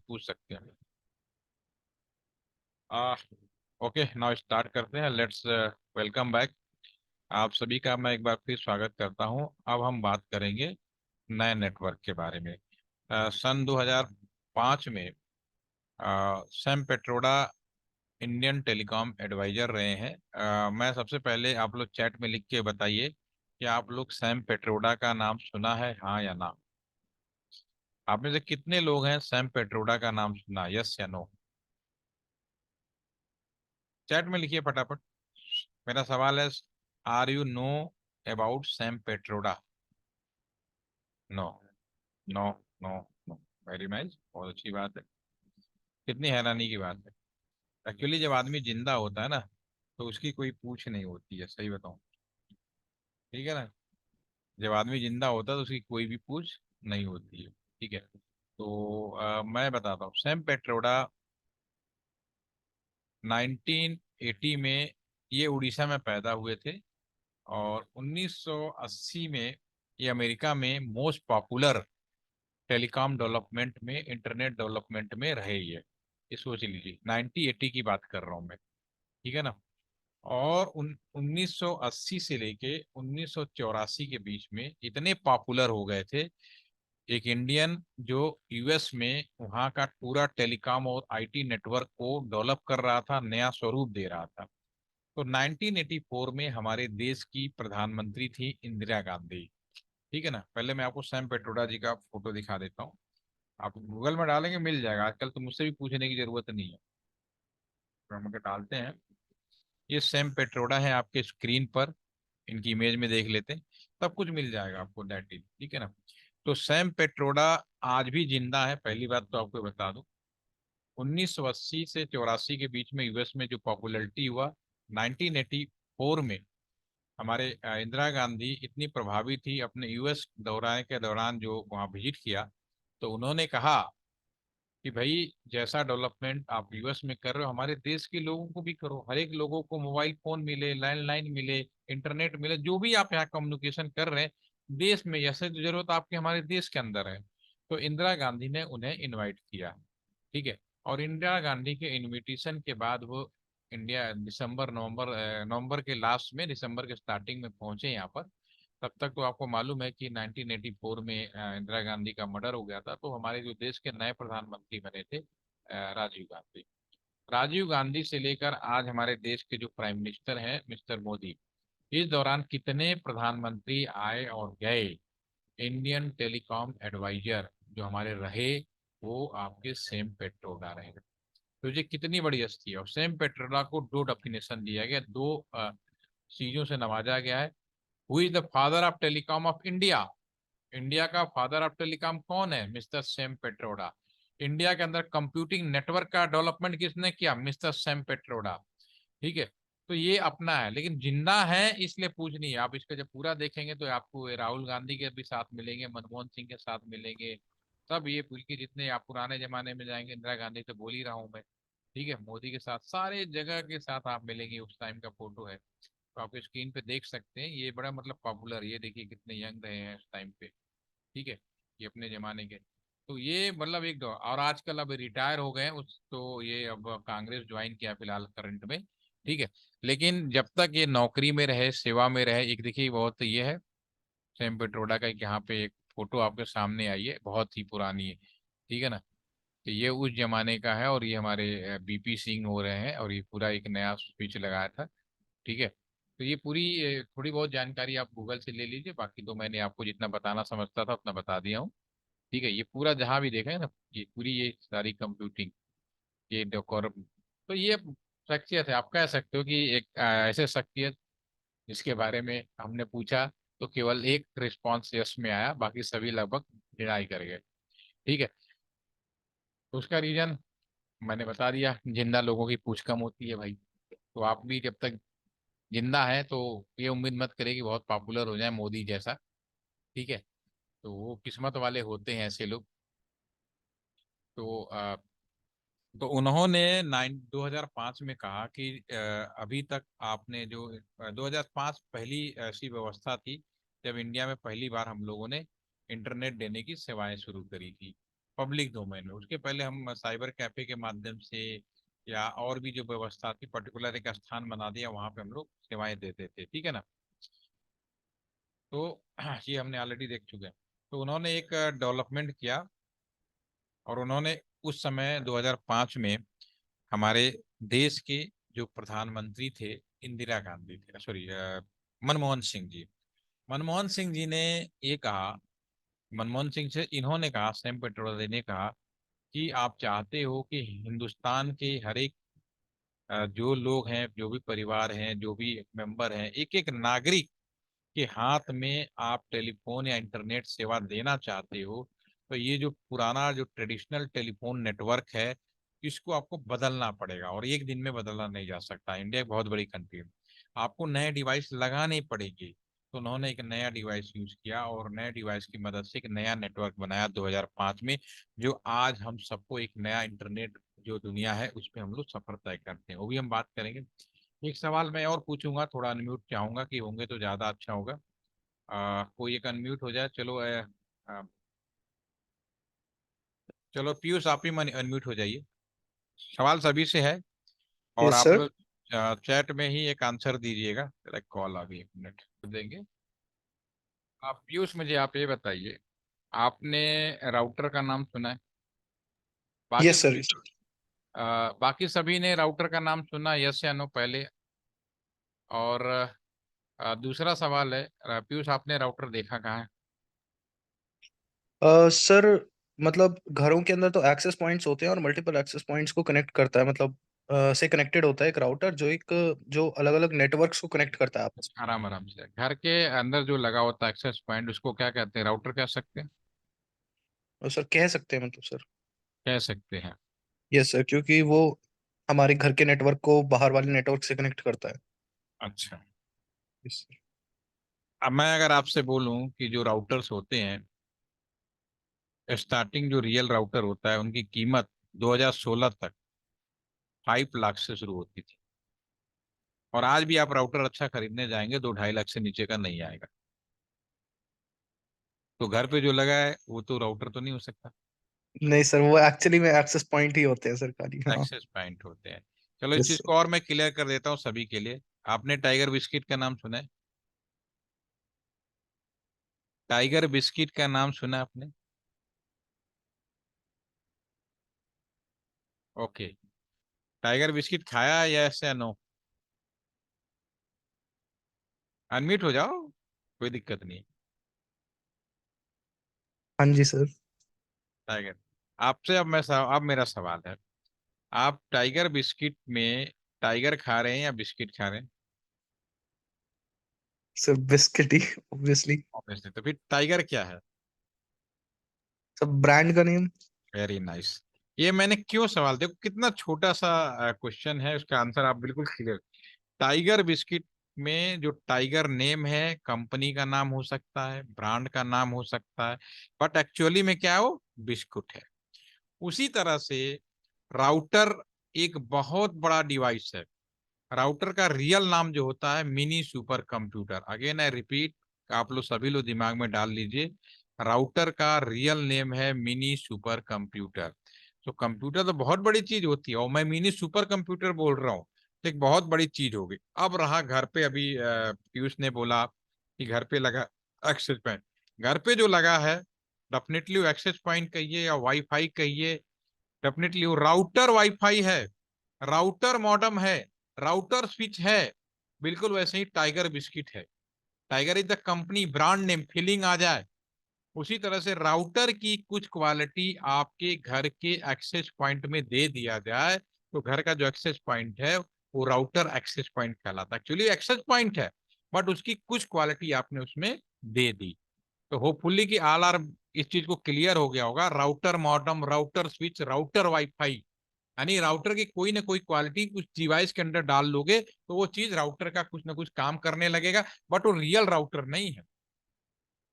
पूछ सकते हैं। आ ओके, नाउ स्टार्ट करते हैं। Let's welcome back. आप सभी का मैं एक बार फिर स्वागत करता हूं। अब हम बात करेंगे नए नेटवर्क के बारे में। सन 2005 में Sam Pitroda Indian telecom advisor रहे हैं। मैं सबसे पहले, आप लोग चैट में लिख के बताइए कि आप लोग सैम पेट्रोडा का नाम सुना है, हाँ या ना। आप में से कितने लोग हैं सैम पेट्रोडा का नाम सुना, यस या नो? चैट में लिखिए फटाफट। मेरा सवाल है, are you know about Sam Pitroda? No, no, no, no. Very nice, बहुत अच्छी बात है। कितनी हैरानी की बात है। एक्चुअली जब आदमी जिंदा होता है ना, तो उसकी कोई पूछ नहीं होती है, सही बताऊं। ठीक है ना। जब आदमी जिंदा होता है तो उसकी कोई भी पूछ नहीं होती है। ठीक है। तो मैं बताता हूँ, सैम पेट्रोडा 1980 में ये उड़ीसा में पैदा हुए थे, और 1980 में ये अमेरिका में मोस्ट पॉपुलर टेलीकॉम डेवलपमेंट में, इंटरनेट डेवलपमेंट में रहे। ये सोच लीजिए, 1980 की बात कर रहा हूँ मैं। ठीक है ना। और 1980 से लेके 1984 के बीच में इतने पॉपुलर हो गए थे। एक इंडियन जो यूएस में वहाँ का पूरा टेलीकॉम और आईटी नेटवर्क को डेवलप कर रहा था, नया स्वरूप दे रहा था। तो 1984 में हमारे देश की प्रधानमंत्री थी इंदिरा गांधी। ठीक है ना। पहले मैं आपको सैम पेट्रोडा जी का फोटो दिखा देता हूँ। आप गूगल में डालेंगे मिल जाएगा, आजकल तो मुझसे भी पूछने की जरूरत नहीं है। तो हम अगर डालते हैं, ये सैम पेट्रोडा है आपके स्क्रीन पर, इनकी इमेज में देख लेते हैं, सब कुछ मिल जाएगा आपको डायरेक्टली। ठीक है ना। तो सैम पेट्रोडा आज भी जिंदा है, पहली बात तो आपको बता दूं। 1980 से 84 के बीच में यूएस में जो पॉपुलैरिटी हुआ, 1984 में हमारे इंदिरा गांधी इतनी प्रभावी थी अपने यूएस दौरान के दौरान, जो वहाँ विजिट किया, तो उन्होंने कहा कि भाई जैसा डेवलपमेंट आप यूएस में कर रहे हो, हमारे देश के लोगों को भी करो। हर एक लोगों को मोबाइल फोन मिले, लैंडलाइन मिले, इंटरनेट मिले, जो भी आप यहाँ कम्युनिकेशन कर रहे हैं देश में, जैसे जो जरूरत आपके हमारे देश के अंदर है। तो इंदिरा गांधी ने उन्हें इनवाइट किया। ठीक है। और इंदिरा गांधी के इनविटेशन के बाद वो इंडिया दिसंबर नवंबर नवंबर के लास्ट में, दिसंबर के स्टार्टिंग में पहुंचे यहाँ पर। तब तक तो आपको मालूम है कि 1984 में इंदिरा गांधी का मर्डर हो गया था। तो हमारे जो देश के नए प्रधानमंत्री बने थे राजीव गांधी। राजीव गांधी से लेकर आज हमारे देश के जो प्राइम मिनिस्टर हैं मिस्टर मोदी, इस दौरान कितने प्रधानमंत्री आए और गए, इंडियन टेलीकॉम एडवाइजर जो हमारे रहे, वो आपके सेम पेट्रोडा रहे। तो ये कितनी बड़ी हस्ती है। और सेम पेट्रोडा को दो डेफिनेशन दिया गया, दो चीजों से नवाजा गया है। Who is the father of telecom of India? India का फादर ऑफ टेलीकॉम कौन है? Mister Sam Pitroda. इंडिया के अंदर कंप्यूटिंग नेटवर्क का डेवलपमेंट किसने किया? Mister Sam Pitroda. ठीक है। तो ये अपना है, लेकिन जिंदा है इसलिए पूछ नहीं है। आप इसका जब पूरा देखेंगे तो आपको ये राहुल गांधी के भी साथ मिलेंगे, मनमोहन सिंह के साथ मिलेंगे, सब ये पूल के जितने आप पुराने जमाने में जाएंगे, इंदिरा गांधी तो बोल ही रहा हूँ मैं। ठीक है। मोदी के साथ, सारे जगह के साथ आप मिलेंगे। उस टाइम का फोटो है, तो आप स्क्रीन पे देख सकते हैं। ये बड़ा मतलब पॉपुलर, ये देखिए कितने यंग रहे हैं उस टाइम पे। ठीक है। ये अपने जमाने के। तो ये मतलब एक दौर, और आजकल अब रिटायर हो गए हैं उस, तो ये अब कांग्रेस ज्वाइन किया फिलहाल करंट में। ठीक है। लेकिन जब तक ये नौकरी में रहे, सेवा में रहे, एक देखिए बहुत ये है सैम पेट्रोडा का, एक यहाँ पे एक फोटो आपके सामने आई है, बहुत ही पुरानी है। ठीक है ना। तो ये उस जमाने का है, और ये हमारे बीपी सिंह हो रहे हैं, और ये पूरा एक नया स्पीच लगाया था। ठीक है। तो ये पूरी थोड़ी बहुत जानकारी आप गूगल से ले लीजिए, बाकी तो मैंने आपको जितना बताना समझता था उतना बता दिया हूँ। ठीक है। ये पूरा जहाँ भी देखा है ना, ये पूरी ये सारी कंप्यूटिंग, ये डेकोर, तो ये शख्सियत है। आप कह सकते हो कि एक ऐसे शख्सियत जिसके बारे में हमने पूछा तो केवल एक रिस्पॉन्स यस में आया, बाकी सभी लगभग डिनाई कर गए। ठीक है। तो उसका रीजन मैंने बता दिया, जिंदा लोगों की पूछ कम होती है भाई। तो आप भी जब तक जिंदा है तो ये उम्मीद मत करें कि बहुत पॉपुलर हो जाए मोदी जैसा। ठीक है। तो वो किस्मत वाले होते हैं ऐसे लोग। तो तो उन्होंने 2005 में कहा कि अभी तक आपने जो 2005 पहली ऐसी व्यवस्था थी जब इंडिया में पहली बार हम लोगों ने इंटरनेट देने की सेवाएं शुरू करी थी। पब्लिक डोमेन में। उसके पहले हम साइबर कैफे के माध्यम से या और भी जो व्यवस्था थी, पर्टिकुलर एक स्थान बना दिया, वहां पे हम लोग सेवाएं देते थे, ठीक है ना। तो ये हमने ऑलरेडी देख चुके हैं। तो उन्होंने एक डेवलपमेंट किया, और उन्होंने उस समय 2005 में हमारे देश के जो प्रधानमंत्री थे, इंदिरा गांधी थे, सॉरी, मनमोहन सिंह जी। मनमोहन सिंह जी ने ये कहा, मनमोहन सिंह से इन्होंने कहा, सैम पेट्रोडा ने कहा कि आप चाहते हो कि हिंदुस्तान के हर एक जो लोग हैं, जो भी परिवार हैं, जो भी मेंबर हैं, एक एक नागरिक के हाथ में आप टेलीफोन या इंटरनेट सेवा देना चाहते हो, तो ये जो पुराना जो ट्रेडिशनल टेलीफोन नेटवर्क है, इसको आपको बदलना पड़ेगा, और एक दिन में बदलना नहीं जा सकता। इंडिया एक बहुत बड़ी कंट्री है, आपको नए डिवाइस लगाने पड़ेगी। तो उन्होंने एक नया डिवाइस यूज किया, और नए डिवाइस की मदद से एक नया नेटवर्क बनाया 2005 में, जो आज हम सबको एक नया इंटरनेट जो दुनिया है उस पर हम लोग सफर तय करते हैं, वो भी हम बात करेंगे। एक सवाल मैं और पूछूंगा, थोड़ा अनम्यूट चाहूंगा कि होंगे तो ज्यादा अच्छा होगा। कोई एक अनम्यूट हो जाए, चलो चलो पीयूष, आप ही अनम्यूट हो जाइए। सवाल सभी से है, और यस आप सर। लोग चैट में ही एक आंसर दीजिएगा। तेरा कॉल आ गई, 1 मिनट देंगे। आप पीयूष, मुझे आप ये बताइए, आपने राउटर का नाम सुना है? बाकी यस सर। सभी बाकी सभी ने राउटर का नाम सुना, यस या नो पहले? और दूसरा सवाल है, पीयूष आपने राउटर देखा कहाँ है? सर, मतलब घरों के अंदर तो एक्सेस पॉइंट्स होते हैं और मल्टीपल एक्सेस पॉइंट्स को कनेक्ट करता है, मतलब से कनेक्टेड होता है एक राउटर जो एक जो अलग अलग नेटवर्क्स को कनेक्ट करता है आपस आराम आराम से, घर के अंदर जो लगा होता है एक्सेस पॉइंट, उसको क्या कहते हैं? राउटर कह सकते हैं? में। सर कह सकते हैं, मतलब सर। कह सकते हैं। यस सर, क्योंकि वो हमारे घर के नेटवर्क को बाहर वाले नेटवर्क से कनेक्ट करता है। अच्छा। Yes sir. अब मैं अगर आपसे बोलूं कि जो राउटर्स होते हैं, स्टार्टिंग जो रियल राउटर होता है उनकी कीमत 2016 तक 5 लाख से शुरू होती थी, और आज भी आप राउटर अच्छा खरीदने जाएंगे 2-2.5 लाख से नीचे का नहीं आएगा। तो घर पे जो लगा है वो तो राउटर तो नहीं हो सकता। नहीं सर, वो एक्चुअली में एक्सेस पॉइंट ही होते हैं सर, खाली। हाँ। एक्सेस पॉइंट होते हैं। चलो इस यस चीज सर। को और मैं क्लियर कर देता हूँ सभी के लिए। आपने टाइगर बिस्किट का नाम सुना है? टाइगर बिस्किट का नाम सुना है आपने? ओके। टाइगर बिस्किट खाया है, यस या नो? अनम्यूट हो जाओ, कोई दिक्कत नहीं। हाँ जी सर। टाइगर, आपसे अब मेरा सवाल है, आप टाइगर बिस्किट में टाइगर खा रहे हैं या बिस्किट खा रहे हैं? सर बिस्किट ही, ऑब्वियसली। ऑब्वियसली, तो फिर टाइगर क्या है? सर ब्रांड का नेम। Very nice. ये मैंने क्यों सवाल, देखो कितना छोटा सा क्वेश्चन है, उसका आंसर आप बिल्कुल क्लियर। टाइगर बिस्किट में जो टाइगर नेम है, कंपनी का नाम हो सकता है, ब्रांड का नाम हो सकता है, बट एक्चुअली में क्या है, वो बिस्कुट है। उसी तरह से राउटर एक बहुत बड़ा डिवाइस है। राउटर का रियल नाम जो होता है mini super computer. Again I repeat, आप लोग सभी लोग दिमाग में डाल लीजिए, राउटर का रियल नेम है मिनी सुपर कंप्यूटर। तो कंप्यूटर तो बहुत बड़ी चीज होती है, और मैं मिनी सुपर कंप्यूटर बोल रहा हूँ, तो एक बहुत बड़ी चीज होगी। अब रहा घर पे, अभी पीयूष ने बोला कि घर पे लगा एक्सेस पॉइंट। घर पे जो लगा है, डेफिनेटली वो एक्सेस पॉइंट कहिए या वाईफाई कहिए, डेफिनेटली वो राउटर वाईफाई है, राउटर मॉडेम है, राउटर स्विच है। बिल्कुल वैसे ही टाइगर बिस्किट है। Tiger is the company brand name, feeling आ जाए। उसी तरह से राउटर की कुछ क्वालिटी आपके घर के एक्सेस पॉइंट में दे दिया जाए, तो घर का जो एक्सेस पॉइंट है वो राउटर एक्सेस पॉइंट कहलाता है। एक्चुअली एक्सेस पॉइंट है, बट उसकी कुछ क्वालिटी आपने उसमें दे दी। तो होपफुली कि ऑल आर इस चीज को क्लियर हो गया होगा, router modem, router switch, router wifi, यानी राउटर की कोई ना कोई क्वालिटी कुछ डिवाइस के अंदर डाल लोगे तो वो चीज राउटर का कुछ ना कुछ काम करने लगेगा, बट वो रियल राउटर नहीं है।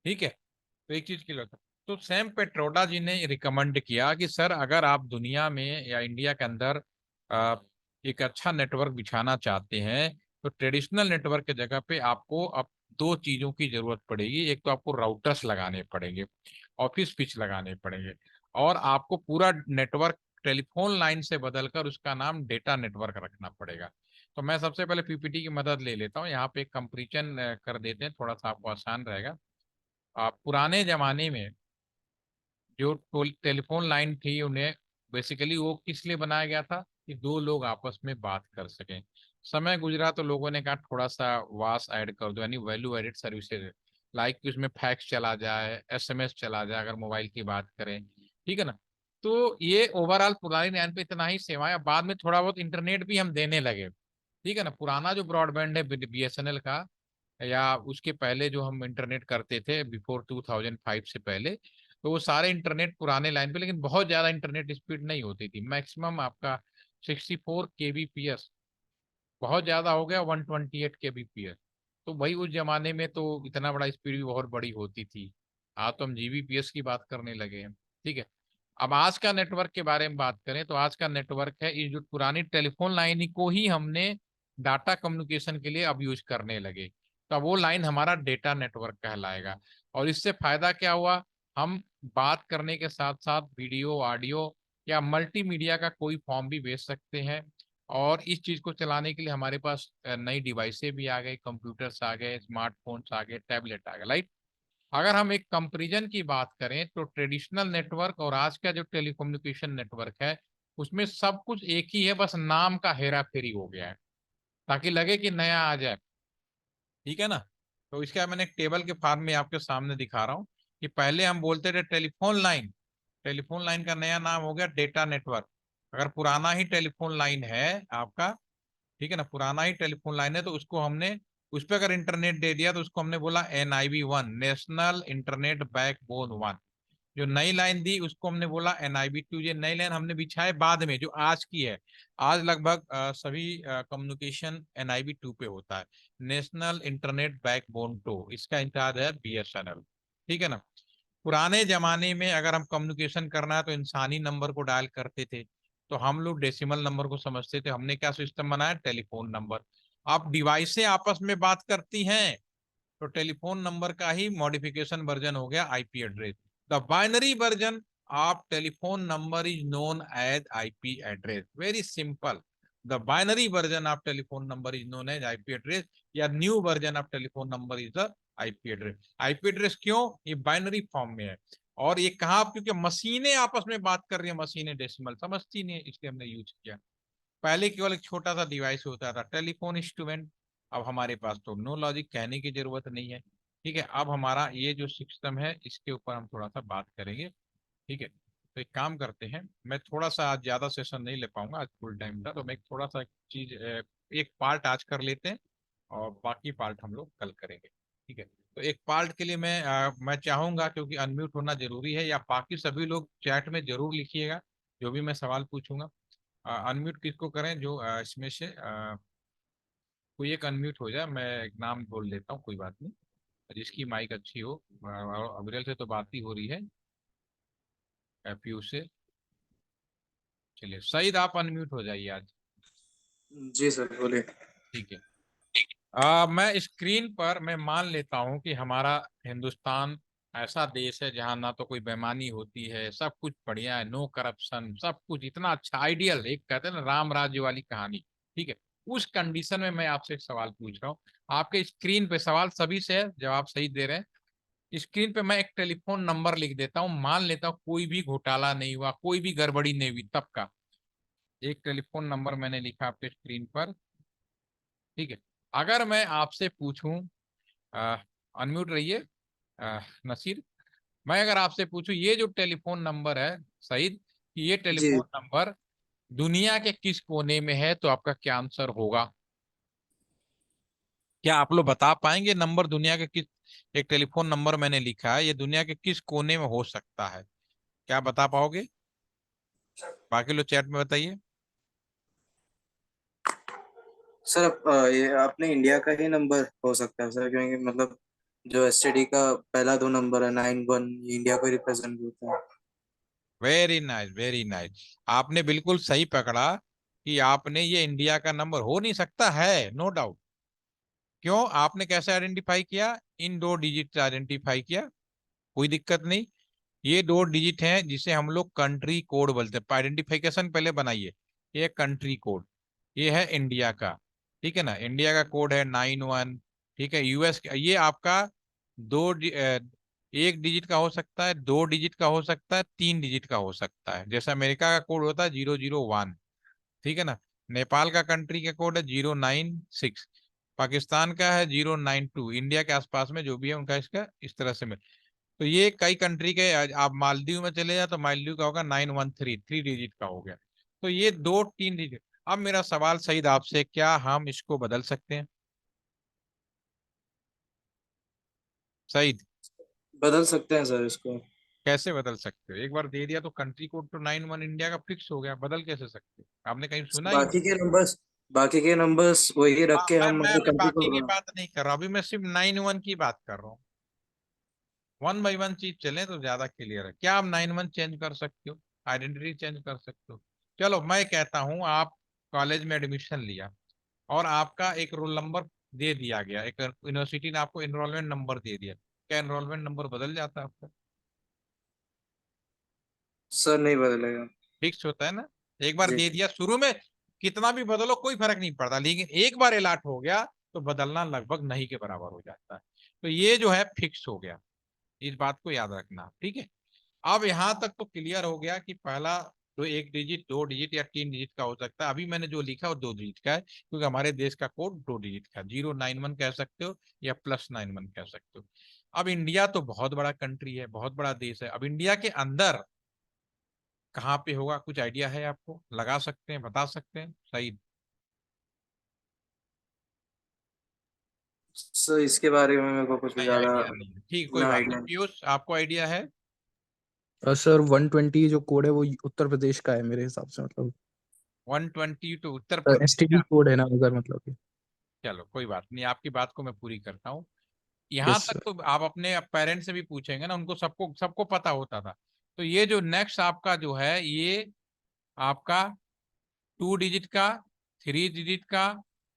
ठीक है, तो एक चीज क्लियर था। तो सैम पेट्रोडा जी ने रिकमेंड किया कि सर अगर आप दुनिया में या इंडिया के अंदर अ, एक अच्छा नेटवर्क बिछाना चाहते हैं, तो ट्रेडिशनल नेटवर्क की जगह पे आपको अब 2 चीजों की जरूरत पड़ेगी। एक तो आपको राउटर्स लगाने पड़ेंगे, ऑफिस स्विच लगाने पड़ेंगे, और आपको पूरा नेटवर्क टेलीफोन लाइन से बदलकर उसका नाम डेटा नेटवर्क रखना पड़ेगा। तो मैं सबसे पहले पीपीटी की मदद ले लेता हूँ, यहाँ पे एक कंपेरिजन कर देते हैं, थोड़ा सा आपको आसान रहेगा। पुराने जमाने में जो टेलीफोन लाइन थी, उन्हें बेसिकली वो किस लिए बनाया गया था कि दो लोग आपस में बात कर सकें। समय गुजरा तो लोगों ने कहा थोड़ा सा वास ऐड कर दो, यानी वैल्यू एडेड सर्विसेज, लाइक कि उसमें फैक्स चला जाए, एसएमएस चला जाए, अगर मोबाइल की बात करें, ठीक है ना। तो ये ओवरऑल पुरानी लाइन पे इतना ही सेवाएं, बाद में थोड़ा बहुत इंटरनेट भी हम देने लगे, ठीक है ना। पुराना जो ब्रॉडबैंड है बीएसएनएल का, या उसके पहले जो हम इंटरनेट करते थे बिफोर 2005 से पहले, तो वो सारे इंटरनेट पुराने लाइन पे, लेकिन बहुत ज्यादा इंटरनेट स्पीड नहीं होती थी, मैक्सिमम आपका 64 kbps, बहुत ज्यादा हो गया 128 kbps। तो भाई उस जमाने में तो इतना बड़ा स्पीड भी बहुत बड़ी होती थी। आज तो हम जीबीपीएस की बात करने लगे हैं, ठीक है। अब आज का नेटवर्क के बारे में बात करें तो आज का नेटवर्क है, ये जो पुरानी टेलीफोन लाइन ही को ही हमने डाटा कम्युनिकेशन के लिए अब यूज करने लगे, तो अब वो लाइन हमारा डेटा नेटवर्क कहलाएगा। और इससे फायदा क्या हुआ, हम बात करने के साथ साथ वीडियो, ऑडियो या मल्टीमीडिया का कोई फॉर्म भी भेज सकते हैं। और इस चीज को चलाने के लिए हमारे पास नई डिवाइसें भी आ गई, कंप्यूटर्स आ गए, स्मार्टफोन्स आ गए, टैबलेट आ गए, राइट। अगर हम एक कंपैरिजन की बात करें तो ट्रेडिशनल नेटवर्क और आज का जो टेलीकम्युनिकेशन नेटवर्क है, उसमें सब कुछ एक ही है, बस नाम का हेरा फेरी हो गया है, ताकि लगे कि नया आ जाए, ठीक है ना। तो इसका मैंने एक टेबल के फॉर्म में आपके सामने दिखा रहा हूँ कि पहले हम बोलते थे टेलीफोन लाइन, टेलीफोन लाइन का नया नाम हो गया डेटा नेटवर्क। अगर पुराना ही टेलीफोन लाइन है आपका, ठीक है ना, पुराना ही टेलीफोन लाइन है, तो उसको हमने, उस पर अगर इंटरनेट दे दिया तो उसको हमने बोला NIB 1, नेशनल इंटरनेट बैकबोन 1। जो नई लाइन दी उसको हमने बोला NIB 2। ये नई लाइन हमने बिछाए बाद में, जो आज की है। आज लगभग सभी कम्युनिकेशन NIB 2 पे होता है, नेशनल इंटरनेट बैकबोन 2। इसका इंचार्ज है BSNL, ठीक है ना। पुराने जमाने में अगर हम कम्युनिकेशन करना है तो इंसानी नंबर को डायल करते थे, तो हम लोग डेसिमल नंबर को समझते थे, हमने क्या सिस्टम बनाया, टेलीफोन नंबर। आप डिवाइसें आपस में बात करती हैं, तो टेलीफोन नंबर का ही मॉडिफिकेशन वर्जन हो गया IP address. The binary version of telephone number is known as IP address, very simple. The binary version of telephone number is known as IP address, या new version of telephone number is the IP address. IP address क्यों, ये binary form में है। और ये कहा, क्योंकि मशीनें आपस में बात कर रही है, मशीनें डेसिमल समझती नहीं, इसलिए हमने यूज किया। पहले केवल एक छोटा सा डिवाइस होता था, टेलीफोन इंस्ट्रूमेंट। अब हमारे पास तो नो लॉजिक, कहने की जरूरत नहीं है, ठीक है। अब हमारा ये जो सिस्टम है इसके ऊपर हम थोड़ा सा बात करेंगे, ठीक है। तो एक काम करते हैं, मैं थोड़ा सा आज ज्यादा सेशन नहीं ले पाऊंगा, आज फुल टाइम था, तो मैं थोड़ा सा चीज, एक पार्ट आज कर लेते हैं और बाकी पार्ट हम लोग कल करेंगे, ठीक है। तो एक पार्ट के लिए मैं चाहूंगा, क्योंकि अनम्यूट होना जरूरी है, या बाकी सभी लोग चैट में जरूर लिखिएगा जो भी मैं सवाल पूछूंगा। अनम्यूट किसको करें, जो इसमें से कोई एक अनम्यूट हो जाए, मैं एक नाम बोल देता हूँ, कोई बात नहीं, जिसकी माइक अच्छी हो। अविरल से तो बात ही हो रही है, पीयू से। चलिए सईद, आप अनम्यूट हो जाइए आज, जी सर, बोलिए। ठीक है। मैं स्क्रीन पर मैं मान लेता हूँ कि हमारा हिंदुस्तान ऐसा देश है जहाँ ना तो कोई बेईमानी होती है, सब कुछ बढ़िया है, नो करप्शन, सब कुछ इतना अच्छा, आइडियल, एक कहते हैं ना राम राज्य वाली कहानी, ठीक है। उस कंडीशन में मैं आपसे एक सवाल पूछ रहा हूँ। आपके स्क्रीन पे सवाल सभी से है, जवाब सही दे रहे हैं। स्क्रीन पे मैं एक टेलीफोन नंबर लिख देता हूँ, मान लेता हूँ कोई भी घोटाला नहीं हुआ, कोई भी गड़बड़ी नहीं हुई, तब का एक टेलीफोन नंबर मैंने लिखा आपके स्क्रीन पर, ठीक है। अगर मैं आपसे पूछूं, अनम्यूट रहिए, नसीर, मैं अगर आपसे पूछूं ये जो टेलीफोन नंबर है, सईद, कि ये जी टेलीफोन नंबर दुनिया के किस कोने में है, तो आपका क्या आंसर होगा। क्या आप लोग बता पाएंगे नंबर दुनिया के किस, एक टेलीफोन नंबर मैंने लिखा है, ये दुनिया के किस कोने में हो सकता है, क्या बता पाओगे। बाकी लोग चैट में बताइए। सर, ये अपने इंडिया का ही नंबर हो सकता है सर, क्योंकि मतलब जो एसटीडी का पहला दो नंबर है 91, ये इंडिया को रिप्रेजेंट करता है। Very nice, very nice. आपने बिल्कुल सही पकड़ा कि आपने, ये इंडिया का नंबर हो नहीं सकता है, नो डाउट। क्यों, आपने कैसे आइडेंटिफाई किया, इन 2 डिजिट से आइडेंटिफाई किया, कोई दिक्कत नहीं। ये 2 डिजिट हैं जिसे हम लोग कंट्री कोड बोलते हैं। आइडेंटिफिकेशन पहले बनाइए, ये कंट्री कोड, ये है इंडिया का, ठीक है ना, इंडिया का कोड है 91। ठीक है, यूएस ये आपका 1 डिजिट का हो सकता है, 2 डिजिट का हो सकता है, 3 डिजिट का हो सकता है। जैसे अमेरिका का कोड होता है 001, ठीक है ना। नेपाल का कंट्री का कोड है 096। पाकिस्तान का है 092। इंडिया के आसपास में जो भी है उनका इसका इस तरह से। तो ये कई कंट्री के, आप मालदीव में चले जाए तो मालदीव का होगा 913, 3 डिजिट का हो गया। तो ये 2 3 डिजिट। अब मेरा सवाल सईद आपसे, क्या हम इसको बदल सकते हैं सईद? बदल सकते हैं सर इसको। कैसे बदल सकते हो? एक बार दे दिया तो कंट्री कोड तो 91 इंडिया का फिक्स हो गया, बदल कैसे सकते हो? आपने कहीं सुना ही नहीं। बाकी के नंबर्स बाकी के नंबर्स वही रख के हम मैं मतलब अभी कंट्री बाकी की को। बात नहीं कर रहा, अभी मैं सिर्फ 91 की बात कर रहा हूँ। 1 बाई 1 चीज चले तो ज्यादा क्लियर है। क्या आप 91 चेंज कर सकते हो? आइडेंटिटी चेंज कर सकते हो? चलो मैं कहता हूँ, आप कॉलेज में एडमिशन लिया और आपका एक रोल नंबर दे दिया गया, एक यूनिवर्सिटी ने आपको एनरोलमेंट नंबर दे दिया, क्या एनरोलमेंट नंबर बदल जाता है आपका? सर नहीं बदलेगा। फिक्स होता है ना। एक बार जी। दे दिया शुरू में, कितना भी बदलो कोई फर्क नहीं पड़ता, लेकिन एक बार अलॉट हो गया तो बदलना लगभग नहीं के बराबर हो जाता है। तो ये जो है फिक्स हो गया, इस बात को याद रखना, ठीक है। अब यहां तक तो क्लियर हो गया कि पहला तो 1 डिजिट, 2 डिजिट या 3 डिजिट का हो सकता है। अभी मैंने जो लिखा वो 2 डिजिट का है, क्योंकि हमारे देश का कोड 2 डिजिट का, 091 कह सकते हो या +91 कह सकते हो। अब इंडिया तो बहुत बड़ा कंट्री है, बहुत बड़ा देश है। अब इंडिया के अंदर कहाँ पे होगा, कुछ आइडिया है आपको? लगा सकते हैं, बता सकते हैं सही? सर इसके बारे में मेरे को कुछ नहीं ज्यादा आइडिया नहीं है, ठीक, कोई ना बात नहीं। आइडिया। पीयूष आपको आइडिया है? सर 120 जो कोड है वो उत्तर प्रदेश का है मेरे हिसाब से, मतलब 120 तो उत्तर प्रदेश एसटीडी का। कोड है ना उधर, मतलब कि। चलो कोई बात नहीं, आपकी बात को मैं पूरी करता हूँ। यहाँ यस तक सर। तो आप अपने पेरेंट्स से भी पूछेंगे ना, उनको सबको सबको पता होता था। तो ये जो नेक्स्ट आपका जो है, ये आपका 2 डिजिट का, 3 डिजिट का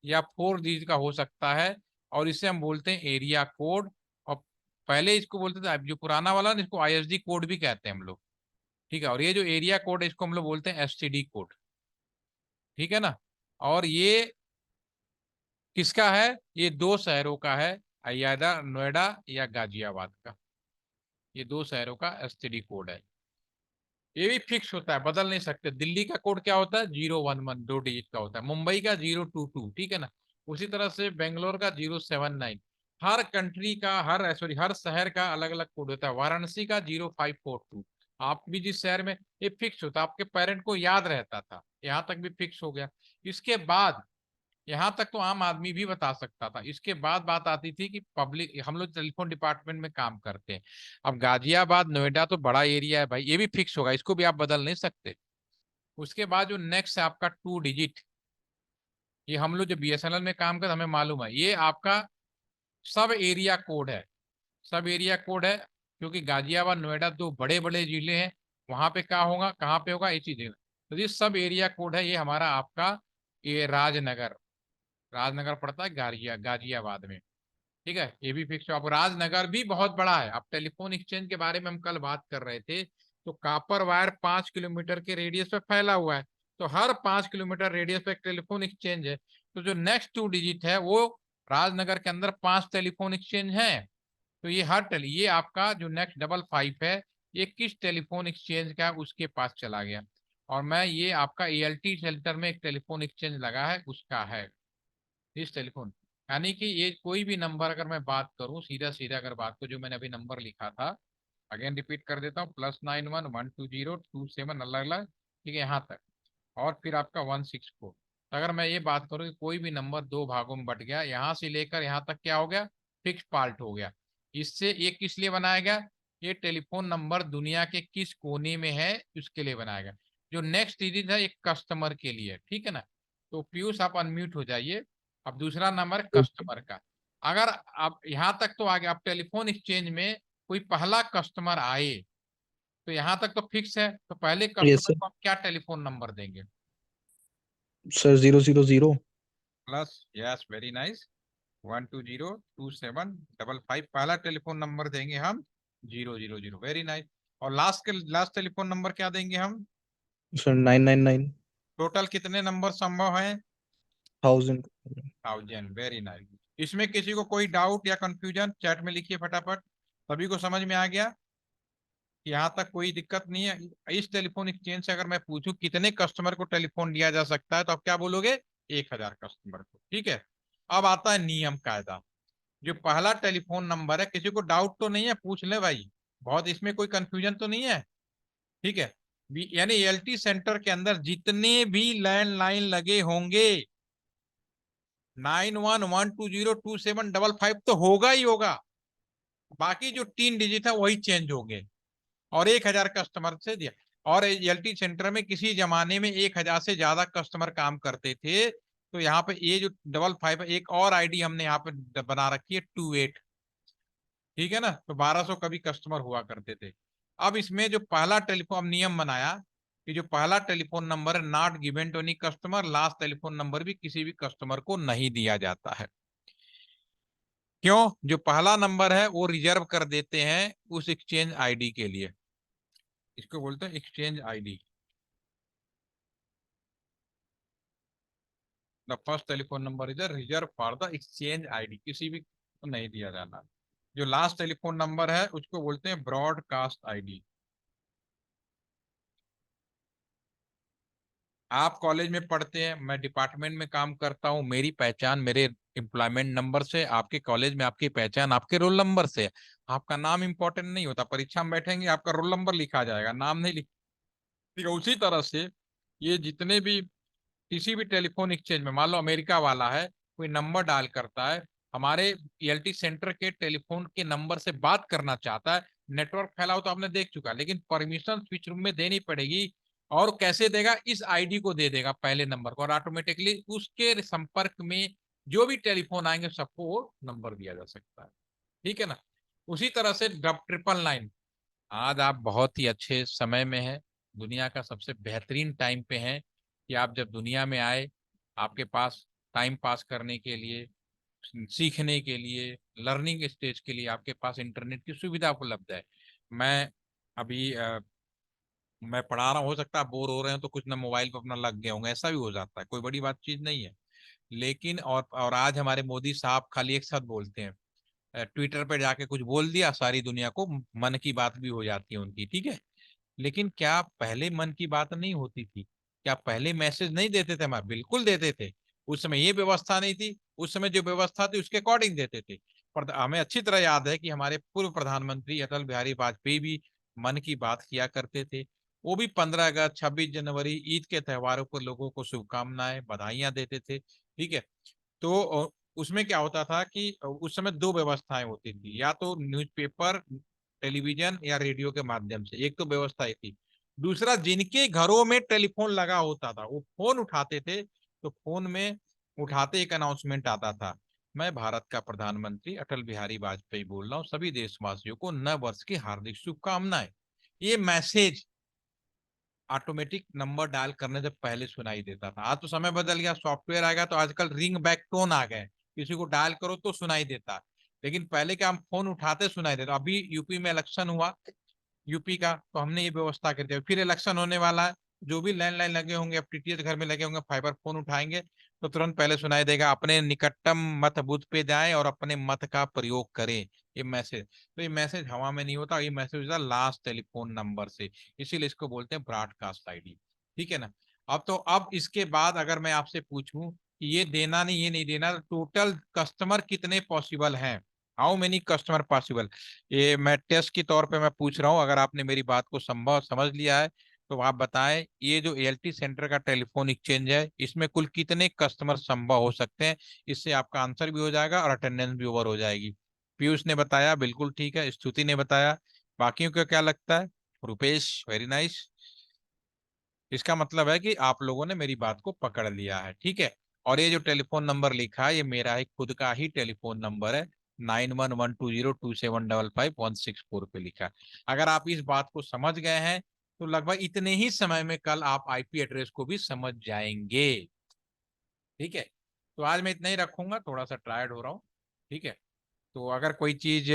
या 4 डिजिट का हो सकता है। और इसे हम बोलते हैं एरिया कोड। और पहले इसको बोलते थे, अब जो पुराना वाला ना, इसको आईएसडी कोड भी कहते हैं हम लोग, ठीक है। और ये जो एरिया कोड है इसको हम लोग बोलते हैं एसटीडी कोड, ठीक है ना। और ये किसका है? ये 2 शहरों का है, या नोएडा या गाजियाबाद का। ये 2 शहरों का एसटीडी कोड है। ये भी फिक्स होता है, बदल नहीं सकते। दिल्ली का कोड क्या होता है? 011, 2 डिजिट का होता है। मुंबई का 022, ठीक है ना। उसी तरह से बेंगलोर का 079। हर कंट्री का, हर सॉरी हर शहर का अलग अलग कोड होता है। वाराणसी का 0542। आप भी जिस शहर में, ये फिक्स होता है, आपके पेरेंट को याद रहता था, यहाँ तक भी फिक्स हो गया। इसके बाद यहाँ तक तो आम आदमी भी बता सकता था। इसके बाद बात आती थी कि पब्लिक, हम लोग टेलीफोन डिपार्टमेंट में काम करते हैं। अब गाजियाबाद नोएडा तो बड़ा एरिया है भाई, ये भी फिक्स होगा, इसको भी आप बदल नहीं सकते। उसके बाद जो नेक्स्ट है आपका 2 डिजिट, ये हम लोग जो बीएसएनएल में काम करते हमें मालूम है, ये आपका सब एरिया कोड है। सब एरिया कोड है, क्योंकि गाजियाबाद नोएडा दो बड़े बड़े जिले हैं। वहां पे क्या होगा, कहाँ पे होगा, इसी जगह। तो ये सब एरिया कोड है, ये हमारा आपका, ये राजनगर, राजनगर पड़ता है गाजियाबाद में, ठीक है। ये भी फिक्स है। अब राजनगर भी बहुत बड़ा है। अब टेलीफोन एक्सचेंज के बारे में हम कल बात कर रहे थे, तो कापर वायर 5 किलोमीटर के रेडियस पे फैला हुआ है। तो हर 5 किलोमीटर रेडियस पे एक टेलीफोन एक्सचेंज है। तो जो नेक्स्ट 2 डिजिट है वो, राजनगर के अंदर 5 टेलीफोन एक्सचेंज है। तो ये ये आपका जो नेक्स्ट 55 है, ये किस टेलीफोन एक्सचेंज का उसके पास चला गया। और मैं ये आपका एएलटी सेंटर में एक टेलीफोन एक्सचेंज लगा है, उसका है इस टेलीफोन। यानी कि ये कोई भी नंबर अगर मैं बात करूं, सीधा सीधा अगर बात को, जो मैंने अभी नंबर लिखा था, अगेन रिपीट कर देता हूँ, +91 120 27 अलग अलग, ठीक है, यहाँ तक। और फिर आपका 164। तो अगर मैं ये बात करूँ कि कोई भी नंबर 2 भागों में बट गया, यहाँ से लेकर यहाँ तक क्या हो गया, फिक्स पार्ट हो गया। इससे ये किस लिए बनाया गया? ये टेलीफोन नंबर दुनिया के किस कोने में है उसके लिए बनाया गया। जो नेक्स्ट डिजिट है, एक कस्टमर के लिए, ठीक है ना। तो पीयूष आप अनम्यूट हो जाइए। अब दूसरा नंबर कस्टमर का। अगर आप यहाँ तक तो आ गया, अब टेलीफोन एक्सचेंज में कोई पहला कस्टमर आए, तो यहाँ तक तो फिक्स है, तो पहले यस कस्टमर सर। को आप क्या टेलीफोन नंबर देंगे? Sir 000। Plus, yes very nice, 120 27 55 पहला टेलीफोन नंबर देंगे हम 000, वेरी नाइस। और लास्ट टेलीफोन नंबर क्या देंगे हम? सर 999 टोटल कितने नंबर संभव हैं? 1000। 1000। Very nice. इसमें किसी को कोई डाउट या कंफ्यूजन चैट में लिखिए फटाफट। सभी को समझ में आ गया? यहाँ तक कोई दिक्कत नहीं है। इस टेलीफोन एक्सचेंज से अगर मैं पूछूं कितने कस्टमर को टेलीफोन दिया जा सकता है तो आप क्या बोलोगे? 1000 कस्टमर को। ठीक है। अब आता है नियम कायदा। जो पहला टेलीफोन नंबर है, किसी को डाउट तो नहीं है? पूछ ले भाई, बहुत इसमें कोई कंफ्यूजन तो नहीं है? ठीक है। यानी एलटी सेंटर के अंदर जितने भी लैंडलाइन लगे होंगे 9112027555 तो होगा ही होगा। बाकी जो 3 डिजिट है वही चेंज होंगे। और 1000 कस्टमर से दिया। और एलटी सेंटर में किसी जमाने में 1000 से ज्यादा कस्टमर काम करते थे, तो यहाँ पे ये जो 55 है, एक और आईडी हमने यहाँ पे बना रखी है 28। ठीक है ना, तो 1200 कभी कस्टमर हुआ करते थे। अब इसमें जो पहला टेलीफोन नियम बनाया कि जो पहला टेलीफोन नंबर है not given to any customer, last telephone number भी किसी भी कस्टमर को नहीं दिया जाता है। क्यों? जो पहला नंबर है वो रिजर्व कर देते हैं उस एक्सचेंज आईडी के लिए। इसको बोलते हैं exchange ID. The first telephone number is reserve for the exchange ID, किसी भी को नहीं दिया जाना। जो लास्ट टेलीफोन नंबर है उसको बोलते हैं ब्रॉडकास्ट आईडी। आप कॉलेज में पढ़ते हैं, मैं डिपार्टमेंट में काम करता हूं, मेरी पहचान मेरे एम्प्लॉयमेंट नंबर से, आपके कॉलेज में आपकी पहचान आपके रोल नंबर से। आपका नाम इंपॉर्टेंट नहीं होता, परीक्षा में बैठेंगे आपका रोल नंबर लिखा जाएगा, नाम नहीं लिखा। उसी तरह से ये जितने भी किसी भी टेलीफोन एक्सचेंज में, मान लो अमेरिका वाला है, कोई नंबर डायल करता है, हमारे ईएलटी सेंटर के टेलीफोन के नंबर से बात करना चाहता है, नेटवर्क फैलाओ तो आपने देख चुका, लेकिन परमिशन स्विच रूम में देनी पड़ेगी। और कैसे देगा? इस आईडी को दे देगा पहले नंबर को, और ऑटोमेटिकली उसके संपर्क में जो भी टेलीफोन आएंगे सबको वो नंबर दिया जा सकता है। ठीक है ना। उसी तरह से 999। आज आप बहुत ही अच्छे समय में हैं, दुनिया का सबसे बेहतरीन टाइम पे हैं कि आप जब दुनिया में आए, आपके पास टाइम पास करने के लिए, सीखने के लिए, लर्निंग स्टेज के लिए आपके पास इंटरनेट की सुविधा उपलब्ध है। मैं अभी मैं पढ़ा रहा हूँ, हो सकता है आप बोर हो रहे हैं तो कुछ ना मोबाइल पर अपना लग गए होंगे, ऐसा भी हो जाता है, कोई बड़ी बात चीज नहीं है। लेकिन और आज हमारे मोदी साहब खाली एक साथ बोलते हैं, ट्विटर पे जाके कुछ बोल दिया, सारी दुनिया को मन की बात भी हो जाती है उनकी। ठीक है। लेकिन क्या पहले मन की बात नहीं होती थी? क्या पहले मैसेज नहीं देते थे? हमारे बिल्कुल देते थे। उस समय ये व्यवस्था नहीं थी, उस समय जो व्यवस्था थी उसके अकॉर्डिंग देते थे। पर हमें अच्छी तरह याद है कि हमारे पूर्व प्रधानमंत्री अटल बिहारी वाजपेयी भी मन की बात किया करते थे। वो भी 15 अगस्त, 26 जनवरी, ईद के त्योहारों पर लोगों को शुभकामनाएं, बधाइयां देते थे। ठीक है। तो उसमें क्या होता था कि उस समय दो व्यवस्थाएं होती थी, या तो न्यूज़पेपर, टेलीविजन या रेडियो के माध्यम से, एक तो व्यवस्था ये थी। दूसरा, जिनके घरों में टेलीफोन लगा होता था वो फोन उठाते थे, तो फोन में उठाते एक अनाउंसमेंट आता था, मैं भारत का प्रधानमंत्री अटल बिहारी वाजपेयी बोल रहा हूँ, सभी देशवासियों को नव वर्ष की हार्दिक शुभकामनाएं। ये मैसेज ऑटोमेटिक नंबर डायल करने से पहले सुनाई देता था। आज तो समय बदल गया, सॉफ्टवेयर आ गया, तो आजकल रिंग बैक टोन आ गए, किसी को डायल करो तो सुनाई देता। लेकिन पहले क्या, हम फोन उठाते सुनाई देता। अभी यूपी में इलेक्शन हुआ, यूपी का, तो हमने ये व्यवस्था कर दिया। फिर इलेक्शन होने वाला है, जो भी लैंडलाइन लगे होंगे, एफटीटीएच घर में लगे होंगे, फाइबर फोन उठाएंगे तो तुरंत पहले सुनाई देगा, अपने निकटतम मत बूथ पे जाएं और अपने मत का प्रयोग करें। ये मैसेज, तो ये मैसेज हवा में नहीं होता, ये मैसेज होता लास्ट टेलीफोन नंबर से। इसीलिए इसको बोलते हैं ब्रॉडकास्ट आईडी। ठीक है ना। अब इसके बाद अगर मैं आपसे पूछूं कि ये देना नहीं, ये नहीं देना, टोटल कस्टमर कितने पॉसिबल हैं? How many customer possible? ये मैं टेस्ट के तौर पे मैं पूछ रहा हूँ, अगर आपने मेरी बात को संभव समझ लिया है तो आप बताएं, ये जो एएलटी सेंटर का टेलीफोन एक्सचेंज है इसमें कुल कितने कस्टमर संभव हो सकते हैं? इससे आपका आंसर भी हो जाएगा और अटेंडेंस भी ओवर हो जाएगी। पीयूष ने बताया, बिल्कुल ठीक है। स्तुति ने बताया। बाकियों को क्या लगता है? Rupesh, very nice. इसका मतलब है कि आप लोगों ने मेरी बात को पकड़ लिया है। ठीक है। और ये जो टेलीफोन नंबर लिखा है ये मेरा ही खुद का ही टेलीफोन नंबर है, 911202755164 पे लिखा है। अगर आप इस बात को समझ गए हैं तो लगभग इतने ही समय में कल आप आईपी एड्रेस को भी समझ जाएंगे। ठीक है। तो आज मैं इतना ही रखूंगा, थोड़ा सा टायर्ड हो रहा हूँ। ठीक है। तो अगर कोई चीज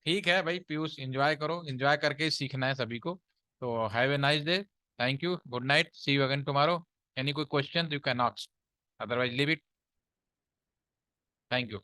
ठीक है भाई पीयूष, एंजॉय करो, एंजॉय करके ही सीखना है सभी को। तो have a nice day, thank you, good night, see you again tomorrow. Any कोई question you can ask, otherwise leave it. Thank you.